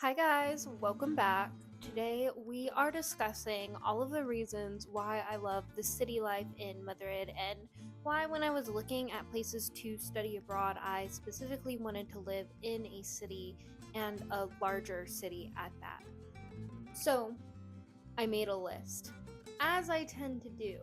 Hi guys, welcome back. Today we are discussing all of the reasons why I love the city life in Madrid and why when I was looking at places to study abroad, I specifically wanted to live in a city and a larger city at that. So, I made a list. As I tend to do,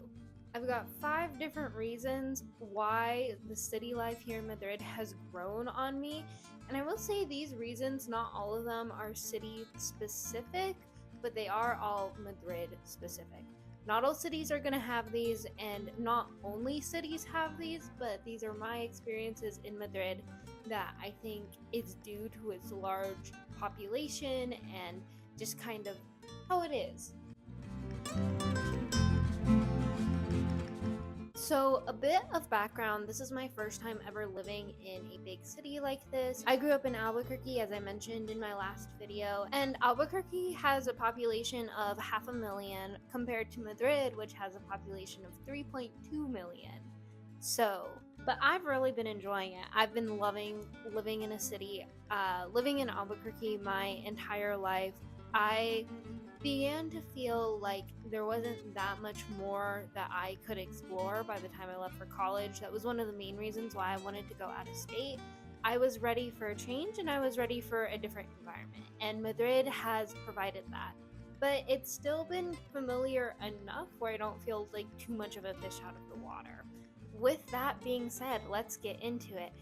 I've got 5 different reasons why the city life here in Madrid has grown on me. And I will say these reasons, not all of them are city specific, but they are all Madrid specific. Not all cities are going to have these, and not only cities have these, but these are my experiences in Madrid that I think is due to its large population and just kind of how it is. So, a bit of background, this is my first time ever living in a big city like this. I grew up in Albuquerque, as I mentioned in my last video, and Albuquerque has a population of 500,000 compared to Madrid, which has a population of 3.2 million. So, but I've really been enjoying it. I've been loving living in a city, living in Albuquerque my entire life. I began to feel like there wasn't that much more that I could explore by the time I left for college. That was one of the main reasons why I wanted to go out of state. I was ready for a change and I was ready for a different environment, and Madrid has provided that. But it's still been familiar enough where I don't feel like too much of a fish out of the water. With that being said, let's get into it.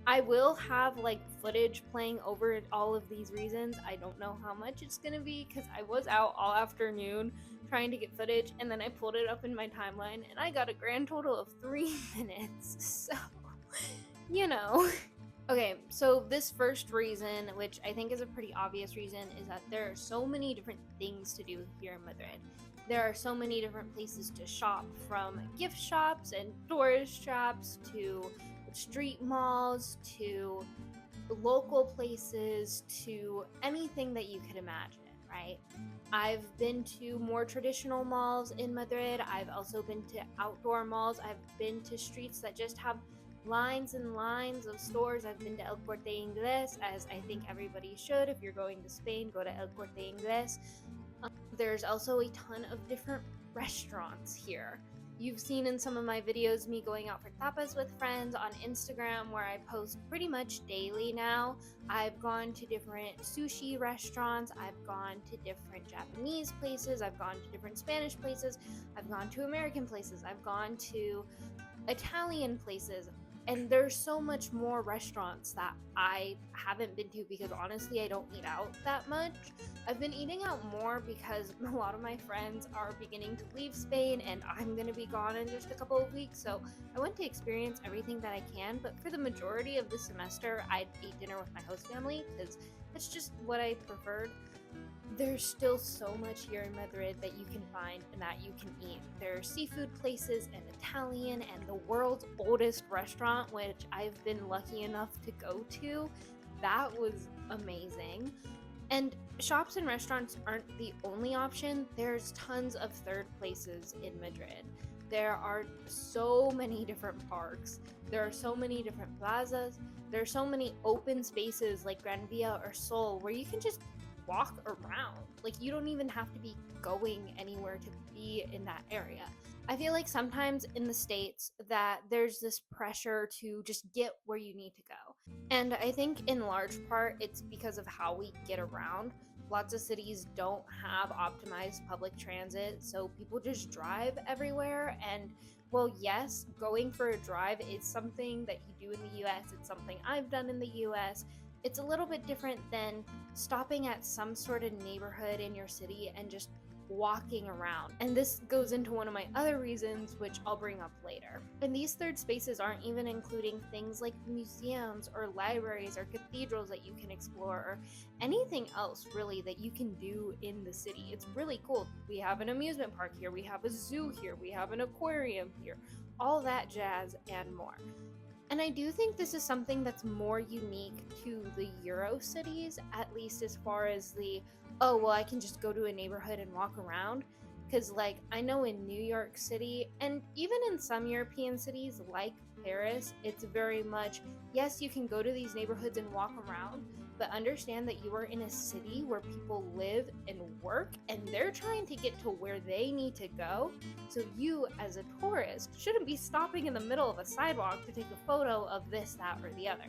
I will have like footage playing over all of these reasons. I don't know how much it's gonna be because I was out all afternoon trying to get footage, and then I pulled it up in my timeline and I got a grand total of 3 minutes. So, you know. Okay, so this first reason, which I think is a pretty obvious reason, is that there are so many different things to do here in Madrid. There are so many different places to shop, from gift shops and tourist shops to street malls to local places to anything that you could imagine, right? I've been to more traditional malls in Madrid. I've also been to outdoor malls. I've been to streets that just have lines and lines of stores. I've been to El Corte Inglés, as I think everybody should. If you're going to Spain, go to El Corte Inglés. There's also a ton of different restaurants here. You've seen in some of my videos me going out for tapas with friends on Instagram, where I post pretty much daily now. I've gone to different sushi restaurants, I've gone to different Japanese places, I've gone to different Spanish places, I've gone to American places, I've gone to Italian places, and there's so much more restaurants that I haven't been to because honestly I don't eat out that much. I've been eating out more because a lot of my friends are beginning to leave Spain and I'm going to be gone in just a couple of weeks, so I want to experience everything that I can. But for the majority of the semester I'd eat dinner with my host family because that's just what I preferred. There's still so much here in Madrid that you can find and that you can eat. There are seafood places and Italian and the world's oldest restaurant, which I've been lucky enough to go to. That was amazing. And shops and restaurants aren't the only option. There's tons of third places in Madrid. There are so many different parks. There are so many different plazas. There are so many open spaces like Gran Via or Sol where you can just walk around. Like, you don't even have to be going anywhere to be in that area. I feel like sometimes in the States that there's this pressure to just get where you need to go. And I think in large part it's because of how we get around. Lots of cities don't have optimized public transit, so people just drive everywhere. And well, yes, going for a drive is something that you do in the US. It's something I've done in the US. It's a little bit different than stopping at some sort of neighborhood in your city and just walking around. And this goes into one of my other reasons, which I'll bring up later. And these third spaces aren't even including things like museums or libraries or cathedrals that you can explore or anything else really that you can do in the city. It's really cool. We have an amusement park here, we have a zoo here, we have an aquarium here, all that jazz and more. And I do think this is something that's more unique to the Euro cities, at least as far as the, oh, well, I can just go to a neighborhood and walk around. Because, like, I know in New York City, and even in some European cities like Paris, it's very much, yes, you can go to these neighborhoods and walk around, but understand that you are in a city where people live and work, and they're trying to get to where they need to go. So you, as a tourist, shouldn't be stopping in the middle of a sidewalk to take a photo of this, that, or the other.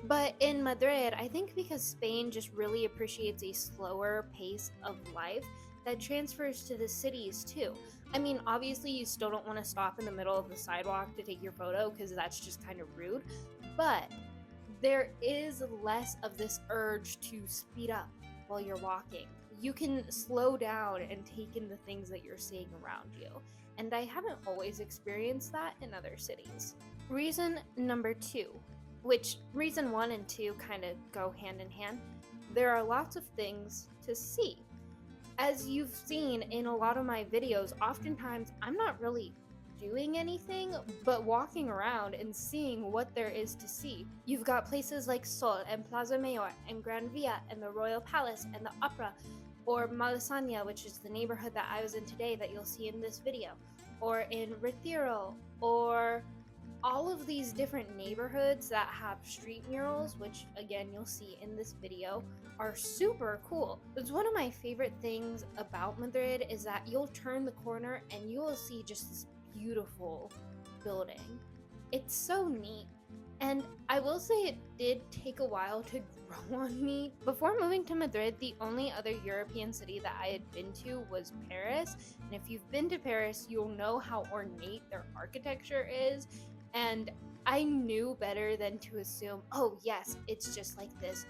But in Madrid, I think because Spain just really appreciates a slower pace of life, that transfers to the cities too. I mean, obviously, you still don't want to stop in the middle of the sidewalk to take your photo because that's just kind of rude, but there is less of this urge to speed up while you're walking. You can slow down and take in the things that you're seeing around you. And I haven't always experienced that in other cities. Reason number 2, which reason 1 and 2 kind of go hand in hand, there are lots of things to see. As you've seen in a lot of my videos, oftentimes I'm not really doing anything but walking around and seeing what there is to see. You've got places like Sol and Plaza Mayor and Gran Via and the Royal Palace and the Opera, or Malasaña, which is the neighborhood that I was in today that you'll see in this video, or in Retiro, or all of these different neighborhoods that have street murals, which again you'll see in this video, are super cool. It's one of my favorite things about Madrid is that you'll turn the corner and you will see just this beautiful building. It's so neat. And I will say it did take a while to grow on me. Before moving to Madrid, the only other European city that I had been to was Paris. And if you've been to Paris, you'll know how ornate their architecture is. And I knew better than to assume, oh yes, it's just like this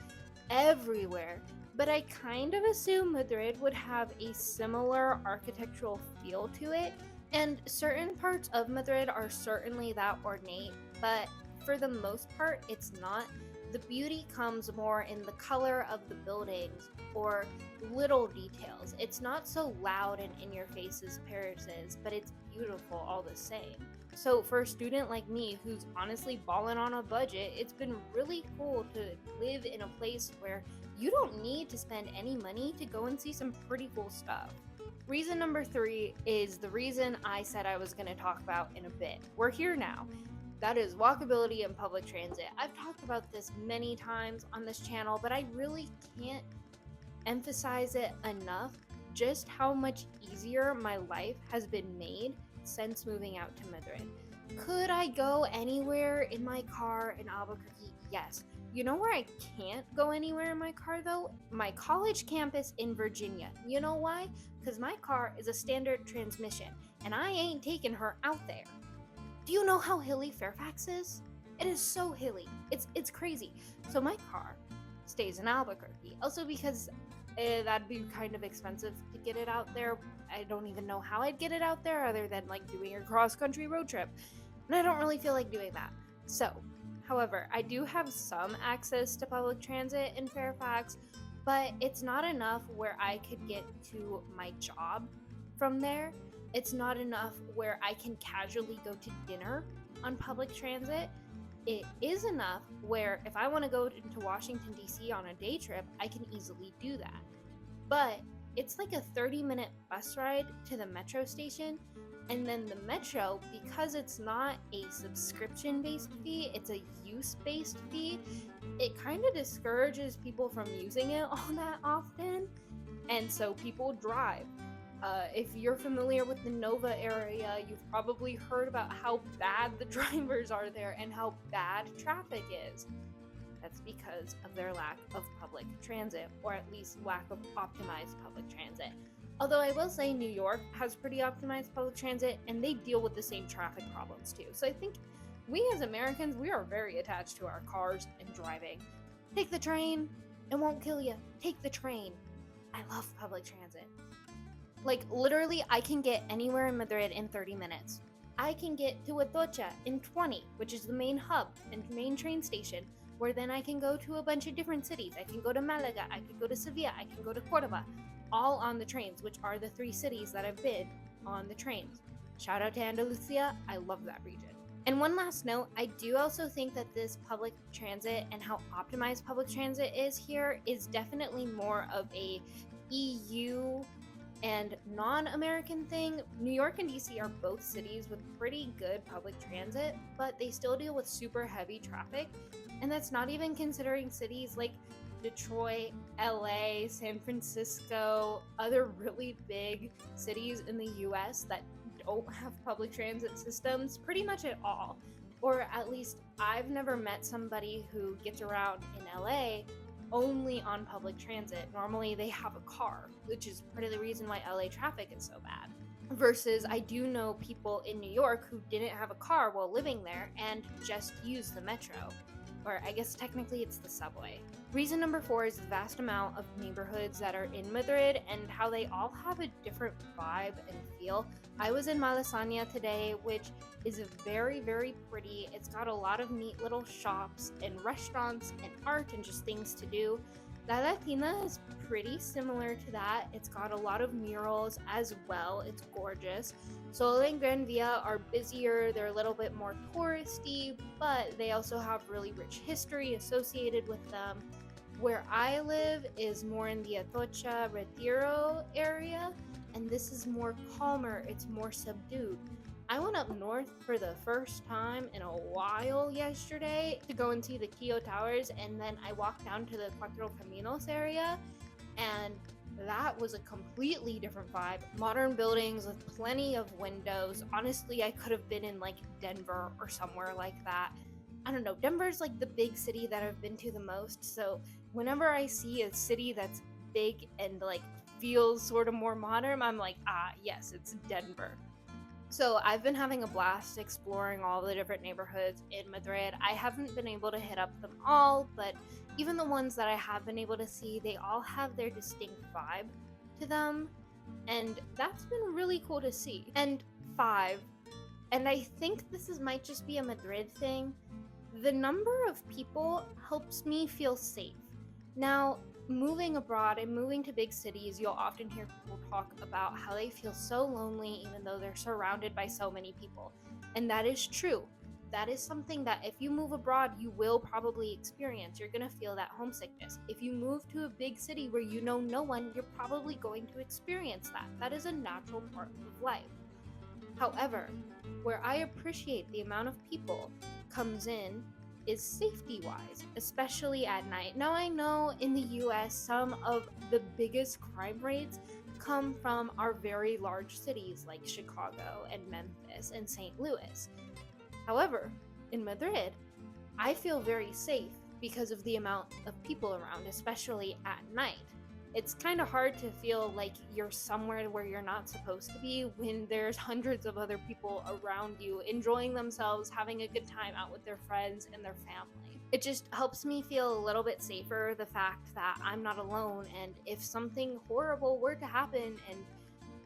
everywhere. But I kind of assumed Madrid would have a similar architectural feel to it. And certain parts of Madrid are certainly that ornate, but for the most part, it's not. The beauty comes more in the color of the buildings or little details. It's not so loud and in your face as Paris is, but it's beautiful all the same. So for a student like me who's honestly balling on a budget, it's been really cool to live in a place where you don't need to spend any money to go and see some pretty cool stuff. Reason number 3 is the reason I said I was going to talk about in a bit. We're here now. That is walkability and public transit. I've talked about this many times on this channel, but I really can't emphasize it enough just how much easier my life has been made since moving out to Madrid. Could I go anywhere in my car in Albuquerque? Yes. You know where I can't go anywhere in my car though? My college campus in Virginia. You know why? Because my car is a standard transmission and I ain't taking her out there. Do you know how hilly Fairfax is? It is so hilly. It's crazy. So my car stays in Albuquerque. Also because that'd be kind of expensive to get it out there. I don't even know how I'd get it out there other than like doing a cross-country road trip. And I don't really feel like doing that. So, however, I do have some access to public transit in Fairfax, but it's not enough where I could get to my job from there. It's not enough where I can casually go to dinner on public transit. It is enough where if I want to go into Washington, D.C. on a day trip, I can easily do that. But it's like a 30-minute bus ride to the metro station. And then the metro, because it's not a subscription-based fee, it's a use-based fee, it kind of discourages people from using it all that often. And so people drive. If you're familiar with the Nova area, you've probably heard about how bad the drivers are there and how bad traffic is. That's because of their lack of public transit, or at least lack of optimized public transit. Although I will say New York has pretty optimized public transit, and they deal with the same traffic problems too. So I think we as Americans, we are very attached to our cars and driving. Take the train, it won't kill you. Take the train. I love public transit. Like, literally, I can get anywhere in Madrid in 30 minutes. I can get to Atocha in 20, which is the main hub and main train station, where then I can go to a bunch of different cities. I can go to Malaga, I can go to Sevilla, I can go to Cordoba, all on the trains, which are the 3 cities that I've been on the trains. Shout out to Andalusia, I love that region. And one last note, I do also think that this public transit and how optimized public transit is here is definitely more of a EU and non-American thing. New York and DC are both cities with pretty good public transit, but they still deal with super heavy traffic. And that's not even considering cities like Detroit, LA, San Francisco, other really big cities in the US that don't have public transit systems, pretty much at all. Or at least I've never met somebody who gets around in LA only on public transit. Normally they have a car, which is part of the reason why LA traffic is so bad. Versus I do know people in New York who didn't have a car while living there and just used the metro. Or I guess technically it's the subway. Reason number 4 is the vast amount of neighborhoods that are in Madrid and how they all have a different vibe and feel. I was in Malasaña today, which is very, very pretty. It's got a lot of neat little shops and restaurants and art and just things to do. La Latina is pretty similar to that. It's got a lot of murals as well. It's gorgeous. Sol and Gran Via are busier. They're a little bit more touristy, but they also have really rich history associated with them. Where I live is more in the Atocha Retiro area, and this is more calmer. It's more subdued. I went up north for the first time in a while yesterday to go and see the Kio Towers, and then I walked down to the Cuatro Caminos area, and that was a completely different vibe. Modern buildings with plenty of windows. Honestly, I could have been in like Denver or somewhere like that. I don't know, Denver's like the big city that I've been to the most, so whenever I see a city that's big and like feels sort of more modern, I'm like, ah, yes, it's Denver. So I've been having a blast exploring all the different neighborhoods in Madrid. I haven't been able to hit up them all, but even the ones that I have been able to see, they all have their distinct vibe to them, and that's been really cool to see. And 5, and I think might just be a Madrid thing, the number of people helps me feel safe. Now, moving abroad and moving to big cities, you'll often hear people talk about how they feel so lonely even though they're surrounded by so many people. And that is true. That is something that if you move abroad, you will probably experience. You're going to feel that homesickness. If you move to a big city where you know no one, you're probably going to experience that. That is a natural part of life. However, where I appreciate the amount of people comes in is safety-wise, especially at night. Now I know in the US some of the biggest crime rates come from our very large cities like Chicago and Memphis and St. Louis. However, in Madrid, I feel very safe because of the amount of people around, especially at night. It's kind of hard to feel like you're somewhere where you're not supposed to be when there's hundreds of other people around you enjoying themselves, having a good time out with their friends and their family. It just helps me feel a little bit safer, the fact that I'm not alone, and if something horrible were to happen, and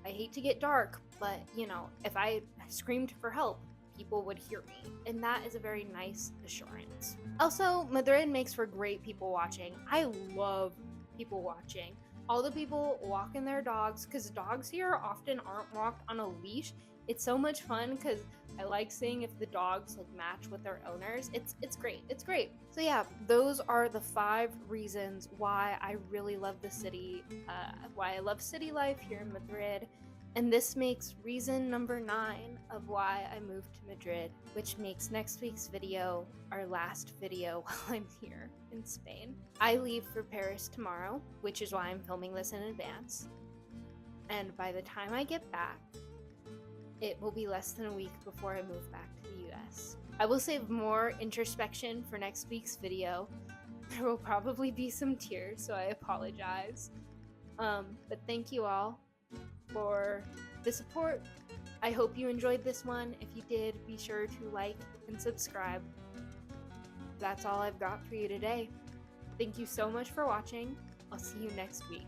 I hate to get dark, but you know, if I screamed for help, people would hear me, and that is a very nice assurance. Also, Madrid makes for great people watching. I love people watching. All the people walking their dogs, because dogs here often aren't walked on a leash. It's so much fun because I like seeing if the dogs like match with their owners. It's great. It's great. So yeah, those are the 5 reasons why I really love the city, why I love city life here in Madrid. And this makes reason number 9 of why I moved to Madrid, which makes next week's video our last video while I'm here in Spain. I leave for Paris tomorrow, which is why I'm filming this in advance. And by the time I get back, it will be less than a week before I move back to the US. I will save more introspection for next week's video. There will probably be some tears, so I apologize. But thank you all for the support. I hope you enjoyed this one. If you did, be sure to like and subscribe. That's all I've got for you today. Thank you so much for watching. I'll see you next week.